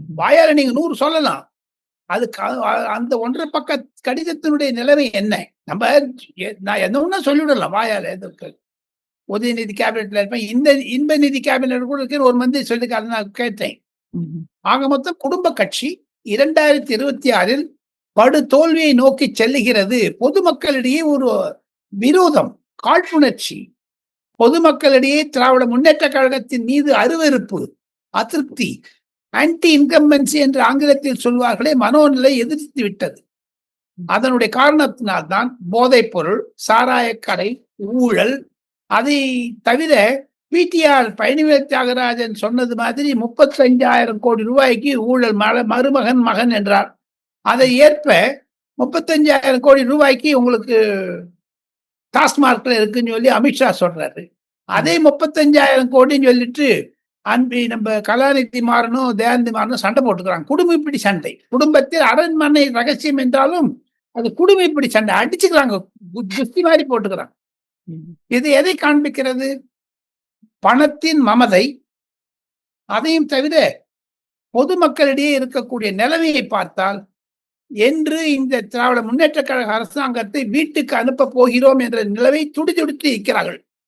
வாயால நீங்க 100 சொல்லலாம். அது அந்த 1 1/2 பக்க கடிதத்தினுடைய நிலைமை என்ன? நம்ம நான் என்ன ஒண்ணா சொல்லிவிடலாம் வாயால. உதயநிதி கேபினெட்ல இருப்பேன். இந்த இன்ப நிதி கேபினெட் கூட இருக்குன்னு ஒரு மந்திரி சொல்லிருக்காரு, நான் கேட்டேன். ஆக மொத்தம் குடும்ப கட்சி 2026ல் படு தோல்வியை நோக்கி செல்லுகிறது. பொதுமக்களிடையே ஒரு விரோதம், காழ்ப்புணர்ச்சி, பொதுமக்களிடையே திராவிட முன்னேற்ற கழகத்தின் மீது அருவருப்பு, அதிருப்தி, ஆன்டி இன்கம்பன்சி என்று ஆங்கிலத்தில் சொல்வார்களே, மனோநிலை எதிர்த்து விட்டது. அதனுடைய காரணத்தினால்தான் போதைப் பொருள், சாராயக்கடை, ஊழல், அதை தவிர பிடிஆர் பழனிவேல் தியாகராஜன் சொன்னது மாதிரி 35,000 கோடி ரூபாய்க்கு ஊழல் மருமகன் மகன் என்றார். அதை ஏற்ப 35,000 கோடி ரூபாய்க்கு உங்களுக்கு டாஸ்மார்க்ல இருக்குன்னு சொல்லி அமித்ஷா சொல்றாரு. அதே 35,000 கோடின்னு சொல்லிட்டு நம்ம கலாநிதி மாறனும் தயாநிதி மாறனும் சண்டை போட்டுக்கிறாங்க. குடும்பப்பிடி சண்டை. குடும்பத்தில் அரண்மனை ரகசியம் என்றாலும் அது குடும்பப்பிடி சண்டை. அடிச்சுக்கிறாங்க, குஸ்தி மாதிரி போட்டுக்கிறாங்க. இது எதை காண்பிக்கிறது? பணத்தின் மமதை. அதையும் தவிர பொதுமக்களிடையே இருக்கக்கூடிய நிலைமையை பார்த்தால், என்று இந்த திராவிட முன்னேற்ற கழக அரசாங்கத்தை வீட்டுக்கு அனுப்ப போகிறோம் என்ற நிலைமை துடிதுடித்து இருக்கிறார்கள்.